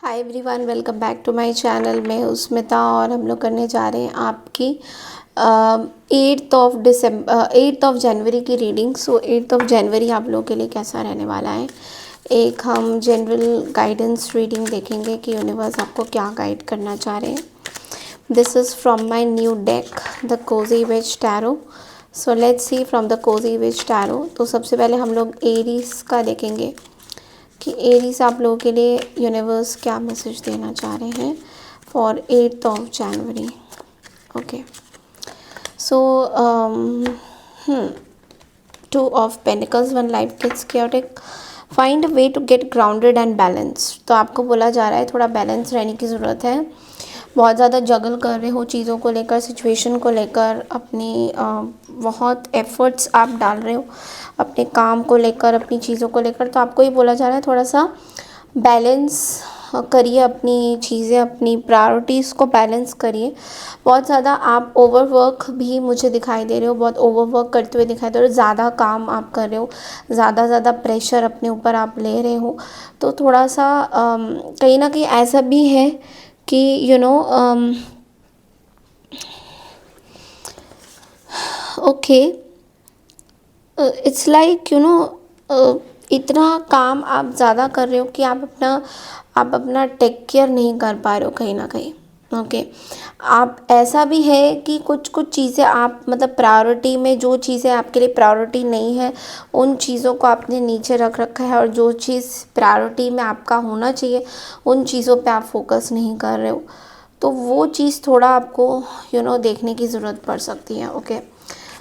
Hi everyone, welcome back to my channel. मैं हूँ स्मिता और हम लोग करने जा रहे हैं आपकी 8th ऑफ जनवरी की रीडिंग। सो 8th ऑफ जनवरी आप लोगों के लिए कैसा रहने वाला है। एक हम जनरल गाइडेंस रीडिंग देखेंगे कि यूनिवर्स आपको क्या गाइड करना चाह रहे हैं। This is from my new deck the cozy witch tarot. So let's see from the cozy witch tarot. तो सबसे पहले हम लोग एरीज का देखेंगे कि एरीज आप लोगों के लिए यूनिवर्स क्या मैसेज देना चाह रहे हैं for 8th of January. Okay, so 2 of Pentacles, 1 Life gets chaotic, find a way to get grounded and balance. तो आपको बोला जा रहा है थोड़ा बैलेंस रहने की ज़रूरत है। बहुत ज़्यादा जगल कर रहे हो चीज़ों को लेकर, सिचुएशन को लेकर, अपनी बहुत एफर्ट्स आप डाल रहे हो अपने काम को लेकर, अपनी चीज़ों को लेकर। तो आपको ये बोला जा रहा है थोड़ा सा बैलेंस करिए अपनी चीज़ें, अपनी प्रायोरिटीज़ को बैलेंस करिए। बहुत ज़्यादा आप ओवरवर्क भी मुझे दिखाई दे रहे हो, बहुत ओवरवर्क करते हुए दिखाई दे रहे हो, ज़्यादा काम आप कर रहे हो, ज़्यादा प्रेशर अपने ऊपर आप ले रहे हो। तो थोड़ा सा कहीं ना कहीं ऐसा भी है कि ओके, इट्स लाइक इतना काम आप ज़्यादा कर रहे हो कि आप अपना टेक केयर नहीं कर पा रहे हो कहीं ना कहीं। ओके, आप ऐसा भी है कि कुछ चीज़ें आप मतलब प्रायोरिटी में, जो चीज़ें आपके लिए प्रायोरिटी नहीं है उन चीज़ों को आपने नीचे रख रखा है, और जो चीज़ प्रायोरिटी में आपका होना चाहिए उन चीज़ों पे आप फोकस नहीं कर रहे हो। तो वो चीज़ थोड़ा आपको देखने की ज़रूरत पड़ सकती है। Okay,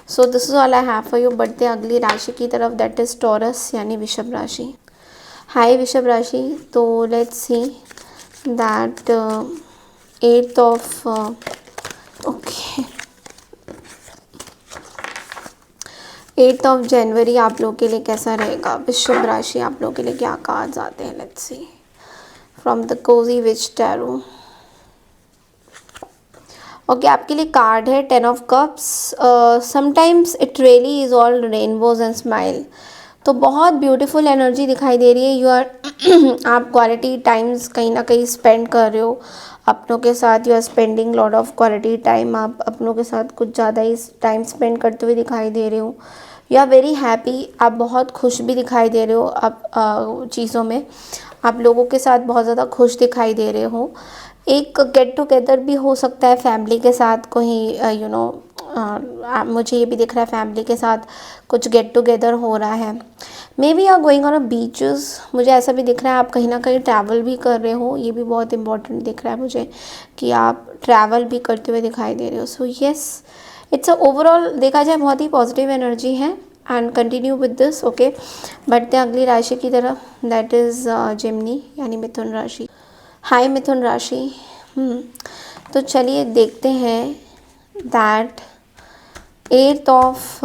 so this is all I have for you. बढ़ते हैं अगली राशि की तरफ, दैट इज़ टॉरस यानी वृषभ राशि। हाय वृषभ राशि, तो let's see that 8th of okay 8th of जनवरी आप लोगों के लिए कैसा रहेगा। वृषभ राशि आप लोगों के लिए क्या कार्ड्स आते हैं, let's see from the cozy witch tarot. Okay, आपके लिए कार्ड है 10 of Cups। Sometimes it really is all rainbows and smile. तो बहुत ब्यूटीफुल एनर्जी दिखाई दे रही है। यू आर आप क्वालिटी टाइम्स कहीं ना कहीं स्पेंड कर रहे हो अपनों के साथ। You are spending lot of quality time. आप अपनों के साथ कुछ ज़्यादा ही टाइम स्पेंड करते हुए दिखाई दे रहे हो। यू आर वेरी हैप्पी, आप बहुत खुश भी दिखाई दे रहे हो। आप चीज़ों में आप लोगों के साथ बहुत ज़्यादा खुश दिखाई दे रहे हो। एक गेट टुगेदर भी हो सकता है फैमिली के साथ कहीं, मुझे ये भी दिख रहा है फैमिली के साथ कुछ गेट टुगेदर हो रहा है। Maybe are going on a beaches, मुझे ऐसा भी दिख रहा है आप कहीं ना कहीं ट्रैवल भी कर रहे हो। ये भी बहुत इंपॉर्टेंट दिख रहा है मुझे कि आप ट्रैवल भी करते हुए दिखाई दे रहे हो। So yes, it's a overall देखा जाए बहुत ही पॉजिटिव एनर्जी है and continue with this. Okay, बढ़ते हैं अगली राशि की तरफ, दैट इज़ जेमिनी यानी मिथुन राशि। हाय मिथुन राशि। तो चलिए देखते हैं दैट 8th ऑफ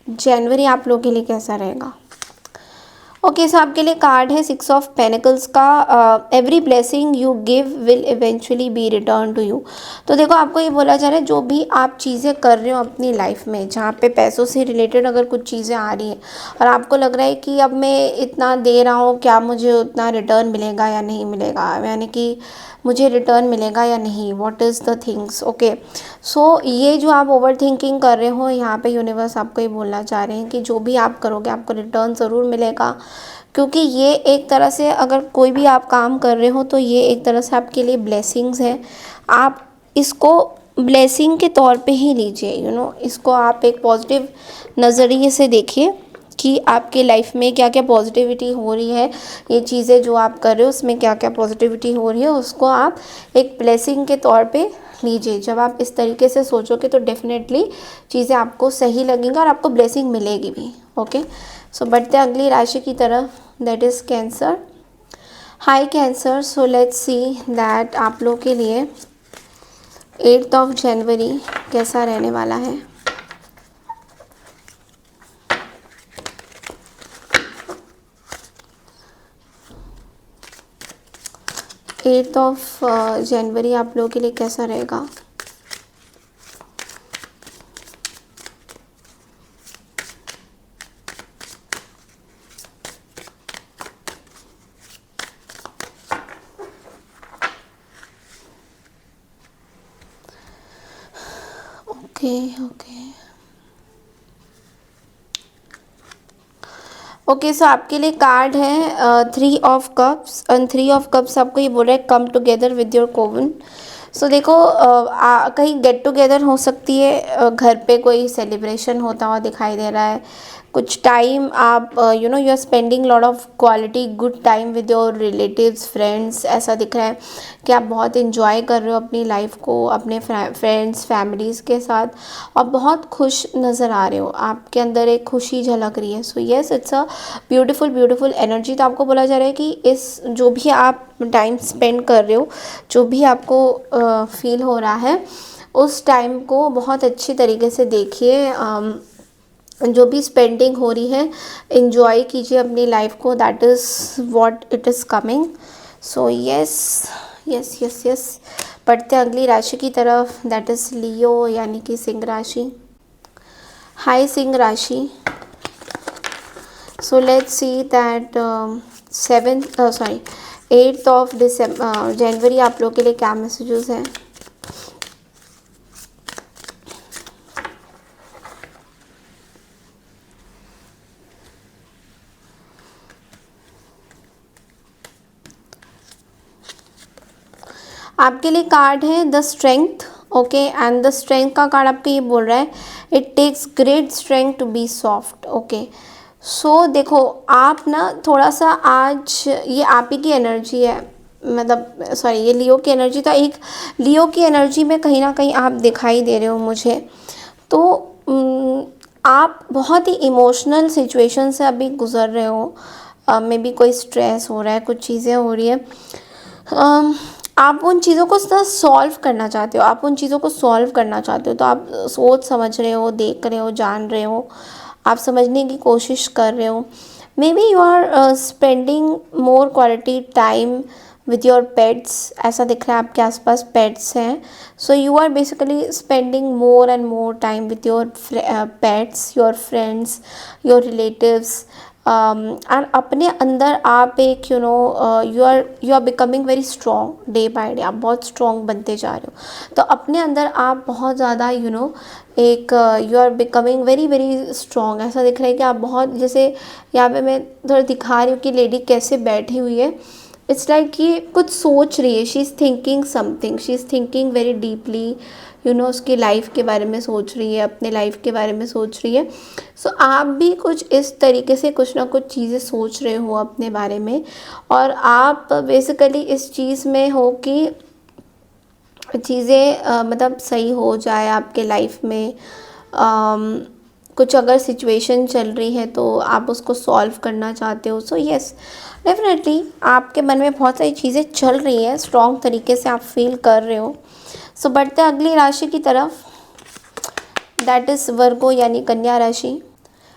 जनवरी आप लोगों के लिए कैसा रहेगा। ओके, सो आपके लिए कार्ड है 6 of Pentacles का। Every blessing you give will eventually be return to you. तो देखो, आपको ये बोला जा रहा है जो भी आप चीज़ें कर रहे हो अपनी लाइफ में, जहाँ पे पैसों से रिलेटेड अगर कुछ चीज़ें आ रही हैं और आपको लग रहा है कि अब मैं इतना दे रहा हूँ, क्या मुझे उतना रिटर्न मिलेगा या नहीं मिलेगा, यानी कि मुझे रिटर्न मिलेगा या नहीं, what is the things. Okay, so ये जो आप ओवर थिंकिंग कर रहे हो, यहाँ पे यूनिवर्स आपको ये बोलना चाह रहे हैं कि जो भी आप करोगे आपको रिटर्न ज़रूर मिलेगा। क्योंकि ये एक तरह से अगर कोई भी आप काम कर रहे हो तो ये एक तरह से आपके लिए ब्लेसिंग्स है। आप इसको ब्लेसिंग के तौर पे ही लीजिए। इसको आप एक पॉजिटिव नज़रिए से देखिए कि आपके लाइफ में क्या क्या पॉजिटिविटी हो रही है। ये चीज़ें जो आप कर रहे हो उसमें क्या क्या पॉजिटिविटी हो रही है, उसको आप एक ब्लेसिंग के तौर पे लीजिए। जब आप इस तरीके से सोचोगे तो डेफिनेटली चीज़ें आपको सही लगेंगी और आपको ब्लेसिंग मिलेगी भी। ओके, सो बढ़ते हैं अगली राशि की तरफ, that is cancer. Hi cancer, so let's see that आप लोग के लिए 8th ऑफ जनवरी कैसा रहने वाला है। 8th ऑफ जनवरी आप लोगों के लिए कैसा रहेगा। Okay okay okay. सो आपके लिए कार्ड है 3 of cups, and 3 of cups आपको ये बोल रहा है कम टुगेदर विद योर कोवन। सो देखो कहीं गेट टुगेदर हो सकती है, घर पे कोई सेलिब्रेशन होता हुआ दिखाई दे रहा है। कुछ टाइम आप you are spending lot of quality good time with your relatives friends. ऐसा दिख रहा है कि आप बहुत इंजॉय कर रहे हो अपनी लाइफ को अपने फ्रेंड्स फैमिलीज़ के साथ, और बहुत खुश नज़र आ रहे हो, आपके अंदर एक खुशी झलक रही है। So yes, it's a beautiful beautiful energy. तो आपको बोला जा रहा है कि इस जो भी आप टाइम स्पेंड कर रहे हो, जो भी आपको फील हो रहा है, उस टाइम को बहुत अच्छी तरीके से देखिए। जो भी स्पेंडिंग हो रही है, इंजॉय कीजिए अपनी लाइफ को, that is what it is coming. So yes yes yes yes. बढ़ते अगली राशि की तरफ, दैट इज़ लियो यानी कि सिंह राशि। हाय सिंह राशि। सो let's see that 8th of जनवरी आप लोग के लिए क्या मैसेजेस हैं। आपके लिए कार्ड है the strength. Okay, and the strength का कार्ड आपको ये बोल रहा है it takes great strength to be soft. Okay, so देखो आप ना थोड़ा सा आज, ये आप ही की एनर्जी है, मतलब सॉरी ये लियो की एनर्जी, तो एक लियो की एनर्जी में कहीं ना कहीं आप दिखाई दे रहे हो मुझे। तो आप बहुत ही इमोशनल सिचुएशन से अभी गुज़र रहे हो। मे बी कोई स्ट्रेस हो रहा है, कुछ चीज़ें हो रही है। आप उन चीज़ों को सॉल्व करना चाहते हो, आप उन चीज़ों को सॉल्व करना चाहते हो, तो आप सोच समझ रहे हो, देख रहे हो, जान रहे हो, आप समझने की कोशिश कर रहे हो। Maybe you are spending more quality time with your pets. ऐसा दिख रहा है आपके आसपास पेट्स हैं, so you are basically spending more and more time with your pets, your friends, your relatives. और अपने अंदर आप एक you are becoming very strong day by day. आप बहुत स्ट्रॉन्ग बनते जा रहे हो, तो अपने अंदर आप बहुत ज़्यादा एक you are becoming very very strong. ऐसा दिख रहा है कि आप बहुत, जैसे यहाँ पे मैं थोड़ा दिखा रही हूँ कि लेडी कैसे बैठी हुई है। इट्स लाइक कि कुछ सोच रही है, she is thinking something, she is thinking very deeply, उसकी लाइफ के बारे में सोच रही है, अपने लाइफ के बारे में सोच रही है। सो आप भी कुछ इस तरीके से कुछ ना कुछ चीज़ें सोच रहे हो अपने बारे में, और आप बेसिकली इस चीज़ में हो कि चीज़ें मतलब सही हो जाए आपके लाइफ में। कुछ अगर सिचुएशन चल रही है तो आप उसको सॉल्व करना चाहते हो। सो यस, डेफिनेटली आपके मन में बहुत सारी चीज़ें चल रही हैं, स्ट्रॉन्ग तरीके से आप फील कर रहे हो। सो बढ़ते अगली राशि की तरफ, दैट इज़ वर्गो यानी कन्या राशि।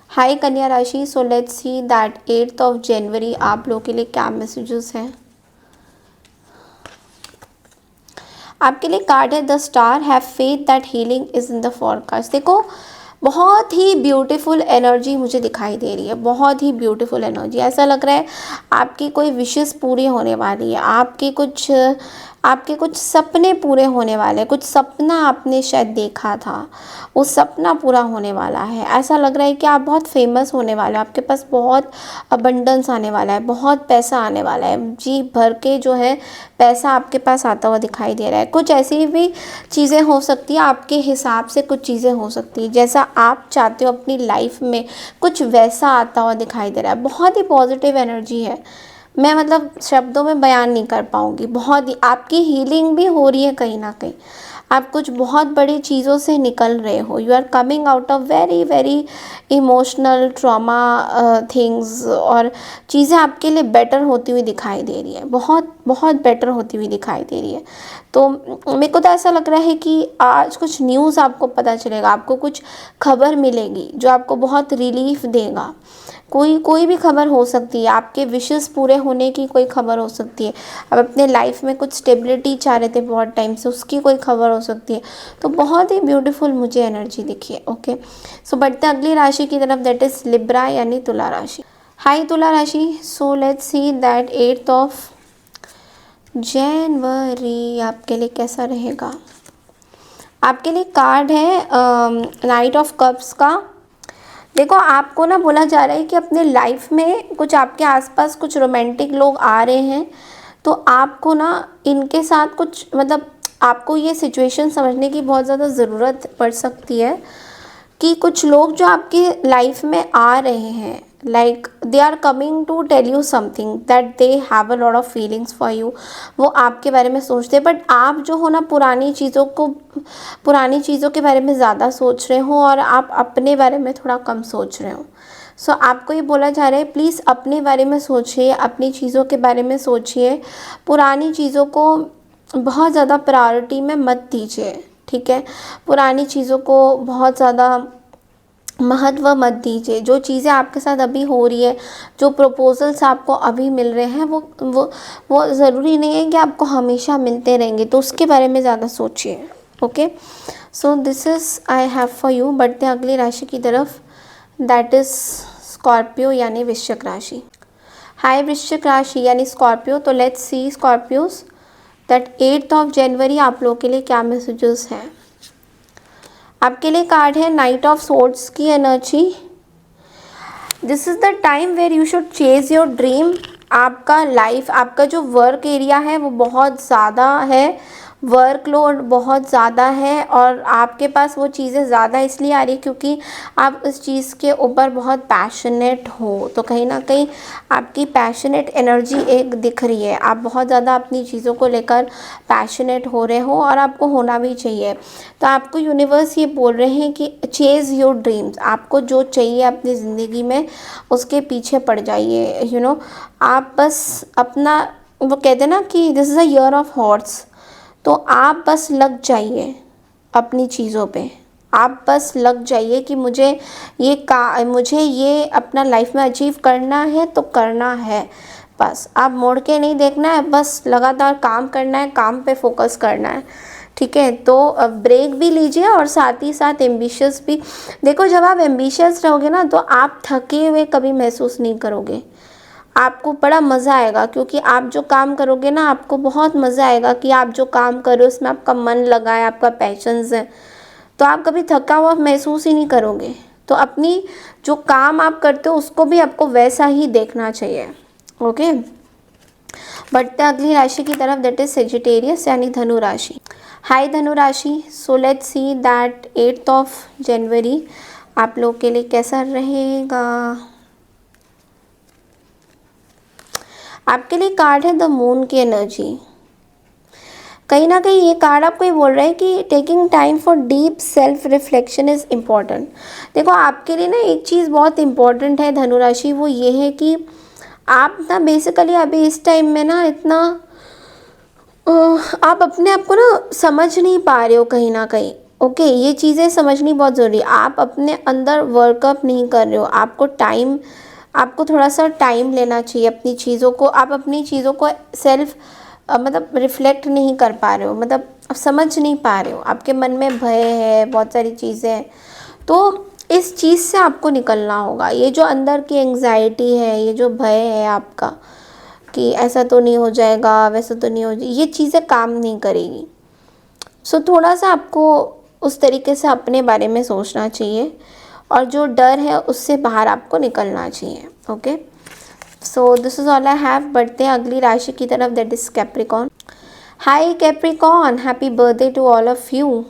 हाय कन्या राशि। सो let's see that 8th of जनवरी आप लोगों के लिए क्या मैसेजेस हैं। आपके लिए कार्ड है the star. Have faith that healing is in the forecast. देखो बहुत ही ब्यूटीफुल एनर्जी मुझे दिखाई दे रही है, बहुत ही ब्यूटीफुल एनर्जी। ऐसा लग रहा है आपकी कोई विशेस पूरी होने वाली है, आपके कुछ सपने पूरे होने वाले हैं। कुछ सपना आपने शायद देखा था, वो सपना पूरा होने वाला है। ऐसा लग रहा है कि आप बहुत फेमस होने वाले हो, आपके पास बहुत अबंडेंस आने वाला है, बहुत पैसा आने वाला है, जी भर के जो है पैसा आपके पास आता हुआ दिखाई दे रहा है। कुछ ऐसी भी चीज़ें हो सकती है, आपके हिसाब से कुछ चीज़ें हो सकती है, जैसा आप चाहते हो अपनी लाइफ में कुछ वैसा आता हुआ दिखाई दे रहा है। बहुत ही पॉजिटिव एनर्जी है, मैं मतलब शब्दों में बयान नहीं कर पाऊँगी। बहुत ही आपकी हीलिंग भी हो रही है कहीं ना कहीं, आप कुछ बहुत बड़ी चीज़ों से निकल रहे हो। You are coming out of very very emotional trauma things, और चीज़ें आपके लिए बेटर होती हुई दिखाई दे रही है, बहुत बहुत बेटर होती हुई दिखाई दे रही है। तो मेरे को तो ऐसा लग रहा है कि आज कुछ न्यूज़ आपको पता चलेगा, आपको कुछ खबर मिलेगी जो आपको बहुत रिलीफ देगा। कोई भी खबर हो सकती है, आपके विशेस पूरे होने की कोई खबर हो सकती है, आप अपने लाइफ में कुछ स्टेबिलिटी चाह रहे थे बहुत टाइम से, उसकी कोई खबर हो सकती है। तो बहुत ही ब्यूटीफुल मुझे एनर्जी दिखी है। ओके, सो बढ़ते अगली राशि की तरफ, दैट इज़ लिब्रा यानी तुला राशि। हाय तुला राशि। सो let's see that 8th of जनवरी आपके लिए कैसा रहेगा। आपके लिए कार्ड है नाइट ऑफ कप्स का। देखो आपको ना बोला जा रहा है कि अपने लाइफ में कुछ आपके आसपास कुछ रोमांटिक लोग आ रहे हैं, तो आपको ना इनके साथ कुछ मतलब आपको ये सिचुएशन समझने की बहुत ज़्यादा ज़रूरत पड़ सकती है कि कुछ लोग जो आपके लाइफ में आ रहे हैं, like they are coming to tell you something that they have a lot of feelings for you. वो आपके बारे में सोचते हैं, बट आप जो हो ना पुरानी चीज़ों के बारे में ज़्यादा सोच रहे हो और आप अपने बारे में थोड़ा कम सोच रहे हो। सो आपको ये बोला जा रहा है प्लीज़ अपने बारे में सोचिए, अपनी चीज़ों के बारे में सोचिए, पुरानी चीज़ों को बहुत ज़्यादा प्रायोरिटी में मत दीजिए, ठीक है। पुरानी चीज़ों को बहुत ज़्यादा महत्व मत दीजिए। जो चीज़ें आपके साथ अभी हो रही है, जो प्रपोजल्स आपको अभी मिल रहे हैं, वो ज़रूरी नहीं है कि आपको हमेशा मिलते रहेंगे, तो उसके बारे में ज़्यादा सोचिए। Okay, so this is I have for you. बढ़ते अगली राशि की तरफ, दैट इज़ स्कॉर्पियो यानी वृश्चिक राशि। हाय वृश्चिक राशि यानी स्कॉर्पियो। तो let's see Scorpios that 8th of जनवरी आप लोगों के लिए क्या मैसेजेस हैं। आपके लिए कार्ड है नाइट ऑफ सोर्ड्स की energy. This is the time where you should chase your dream. आपका लाइफ, आपका जो वर्क एरिया है वो बहुत ज़्यादा है, वर्कलोड बहुत ज़्यादा है और आपके पास वो चीज़ें ज़्यादा इसलिए आ रही है क्योंकि आप उस चीज़ के ऊपर बहुत पैशनेट हो। तो कहीं ना कहीं आपकी पैशनेट एनर्जी एक दिख रही है, आप बहुत ज़्यादा अपनी चीज़ों को लेकर पैशनेट हो रहे हो और आपको होना भी चाहिए। तो आपको यूनिवर्स ये बोल रहे हैं कि चेज़ योर ड्रीम्स। आपको जो चाहिए अपनी ज़िंदगी में उसके पीछे पड़ जाइए। आप बस अपना, वो कहते हैं ना कि this is a year of horse. तो आप बस लग जाइए अपनी चीज़ों पे, आप बस लग जाइए कि मुझे ये अपना लाइफ में अचीव करना है तो करना है। बस आप मोड़ के नहीं देखना है, बस लगातार काम करना है, काम पे फोकस करना है, ठीक है। तो ब्रेक भी लीजिए और साथ ही साथ एम्बिशियस भी। देखो जब आप एम्बिशियस रहोगे ना तो आप थके हुए कभी महसूस नहीं करोगे, आपको बड़ा मज़ा आएगा क्योंकि आप जो काम करोगे ना आपको बहुत मज़ा आएगा कि आप जो काम करो उसमें आपका मन लगा है, आपका पैशंस है, तो आप कभी थका हुआ महसूस ही नहीं करोगे। तो अपनी जो काम आप करते हो उसको भी आपको वैसा ही देखना चाहिए। ओके, बढ़ते अगली राशि की तरफ, दैट इज सेजिटेरियस यानी धनु राशि। हाय धनु राशि। सो let's see that 8th of जनवरी आप लोग के लिए कैसा रहेगा। आपके लिए कार्ड है द मून की एनर्जी। कहीं ना कहीं ये कार्ड आपको ये बोल रहा है कि taking time for deep self reflection is important. देखो आपके लिए ना एक चीज़ बहुत इम्पॉर्टेंट है धनु राशि, वो ये है कि आप ना बेसिकली अभी इस टाइम में ना इतना आप अपने आप को ना समझ नहीं पा रहे हो कहीं ना कहीं। ओके, ये चीज़ें समझनी बहुत ज़रूरी है। आप अपने अंदर वर्कअप नहीं कर रहे हो, आपको थोड़ा सा टाइम लेना चाहिए अपनी चीज़ों को। आप अपनी चीज़ों को सेल्फ मतलब रिफ्लेक्ट नहीं कर पा रहे हो, मतलब आप समझ नहीं पा रहे हो, आपके मन में भय है, बहुत सारी चीज़ें हैं। तो इस चीज़ से आपको निकलना होगा। ये जो अंदर की एंग्जाइटी है, ये जो भय है आपका कि ऐसा तो नहीं हो जाएगा, वैसा तो नहीं हो जाएगा, ये चीज़ें काम नहीं करेगी। सो थोड़ा सा आपको उस तरीके से अपने बारे में सोचना चाहिए और जो डर है उससे बाहर आपको निकलना चाहिए। Okay, so this is all I have. बढ़ते हैं अगली राशि की तरफ, that is Capricorn. Hi Capricorn, happy birthday to all of you.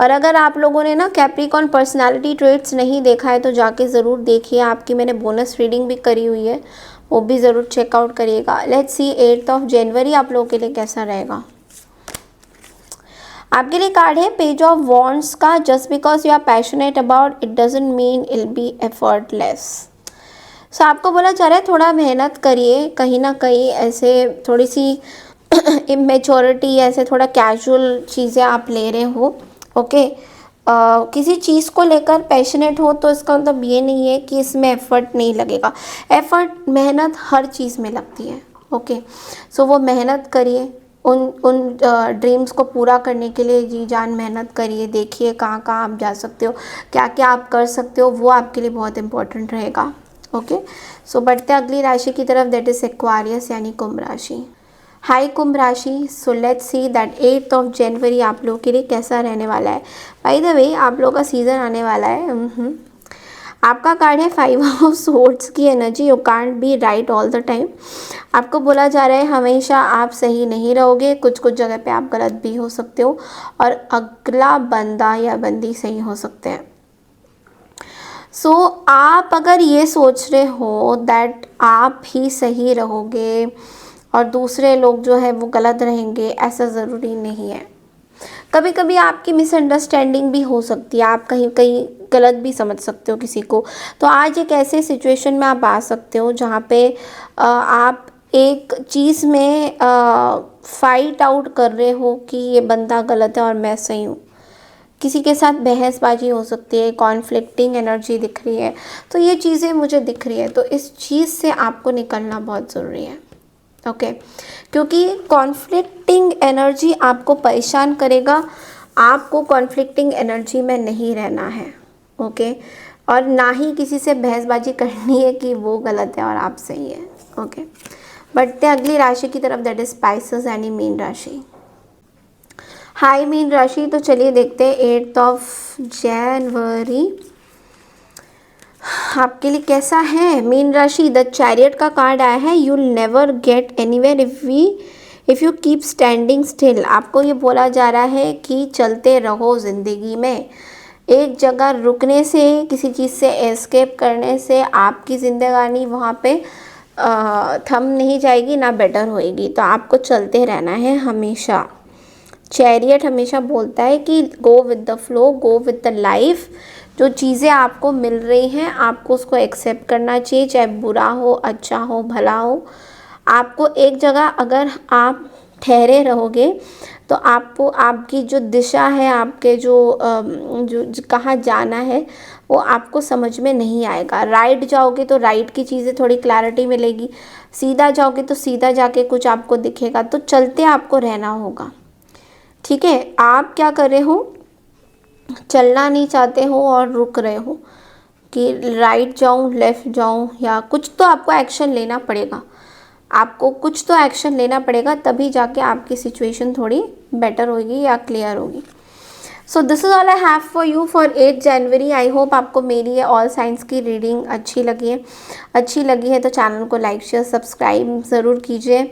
और अगर आप लोगों ने ना कैप्रिकॉन पर्सनालिटी ट्रेट्स नहीं देखा है तो जाके ज़रूर देखिए, आपकी मैंने बोनस रीडिंग भी करी हुई है, वो भी ज़रूर चेकआउट करिएगा। लेट्स सी 8th ऑफ जनवरी आप लोगों के लिए कैसा रहेगा। आपके लिए कार्ड है पेज ऑफ वॉन्ड्स का। Just because you are passionate about it doesn't mean it'll be effortless. So आपको बोला जा रहा है थोड़ा मेहनत करिए, कहीं ना कहीं ऐसे थोड़ी सी इमेच्योरिटी, ऐसे थोड़ा कैजुअल चीज़ें आप ले रहे हो। ओके, किसी चीज़ को लेकर पैशनेट हो तो इसका मतलब ये नहीं है कि इसमें एफर्ट नहीं लगेगा। एफर्ट, मेहनत हर चीज़ में लगती है। ओके, सो वो मेहनत करिए, उन ड्रीम्स को पूरा करने के लिए जी जान मेहनत करिए। देखिए कहाँ कहाँ आप जा सकते हो, क्या क्या आप कर सकते हो, वो आपके लिए बहुत इंपॉर्टेंट रहेगा। ओके, सो बढ़ते अगली राशि की तरफ, दैट इज एक्वारियस यानी कुंभ राशि। हाई कुंभ राशि, सो let's see that 8th of जनवरी आप लोगों के लिए कैसा रहने वाला है। बाय द वे आप लोगों का सीज़न आने वाला है। आपका कार्ड है 5 ऑफ सोर्ड्स की energy. You can't be right all the time. आपको बोला जा रहा है हमेशा आप सही नहीं रहोगे, कुछ कुछ जगह पे आप गलत भी हो सकते हो और अगला बंदा या बंदी सही हो सकते हैं। सो आप अगर ये सोच रहे हो दैट आप ही सही रहोगे और दूसरे लोग जो है वो गलत रहेंगे, ऐसा ज़रूरी नहीं है। कभी कभी आपकी मिसअंडरस्टैंडिंग भी हो सकती है, आप कहीं कहीं गलत भी समझ सकते हो किसी को। तो आज एक ऐसे सिचुएशन में आप आ सकते हो जहाँ पे आप एक चीज़ में फाइट आउट कर रहे हो कि ये बंदा गलत है और मैं सही हूँ। किसी के साथ बहसबाजी हो सकती है, कॉन्फ्लिक्टिंग एनर्जी दिख रही है, तो ये चीज़ें मुझे दिख रही है। तो इस चीज़ से आपको निकलना बहुत ज़रूरी है, ओके क्योंकि कॉन्फ्लिक्टिंग एनर्जी आपको परेशान करेगा। आपको कॉन्फ्लिक्टिंग एनर्जी में नहीं रहना है, ओके और ना ही किसी से बहसबाजी करनी है कि वो गलत है और आप सही है, ओके। बढ़ते अगली राशि की तरफ, दैट इज स्पाइसेस यानी मीन राशि। हाई मीन राशि, तो चलिए देखते हैं 8th ऑफ जनवरी आपके लिए कैसा है। मीन राशि, द चैरियट का कार्ड आया है। You will never get anywhere if you keep standing still. आपको ये बोला जा रहा है कि चलते रहो ज़िंदगी में। एक जगह रुकने से, किसी चीज़ से एस्केप करने से आपकी ज़िंदगानी वहाँ पे थम नहीं जाएगी, ना बेटर होएगी। तो आपको चलते रहना है हमेशा। चैरियट हमेशा बोलता है कि go with the flow, go with the life. जो चीज़ें आपको मिल रही हैं आपको उसको एक्सेप्ट करना चाहिए, चाहे बुरा हो, अच्छा हो, भला हो। आपको एक जगह अगर आप ठहरे रहोगे तो आपको आपकी जो दिशा है, आपके जो कहाँ जाना है वो आपको समझ में नहीं आएगा। राइट जाओगे तो राइट की चीज़ें थोड़ी क्लैरिटी मिलेगी, सीधा जाओगे तो सीधा जाके कुछ आपको दिखेगा। तो चलते आपको रहना होगा, ठीक है। आप क्या कर रहे हो, चलना नहीं चाहते हो और रुक रहे हो कि राइट जाऊं, लेफ़्ट जाऊं, या कुछ तो आपको एक्शन लेना पड़ेगा। आपको कुछ तो एक्शन लेना पड़ेगा, तभी जाके आपकी सिचुएशन थोड़ी बेटर होगी या क्लियर होगी। सो this is all I have for you for 8 January. I hope आपको मेरी ये ऑल साइंस की रीडिंग अच्छी लगी है तो चैनल को लाइक शेयर सब्सक्राइब ज़रूर कीजिए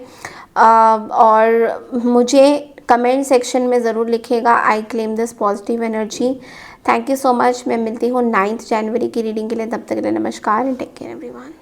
और मुझे कमेंट सेक्शन में ज़रूर लिखेगा I claim this positive energy. Thank you so much. मैं मिलती हूँ 9th जनवरी की रीडिंग के लिए। तब तक के लिए नमस्कार एंड टेक केयर एवरीवन।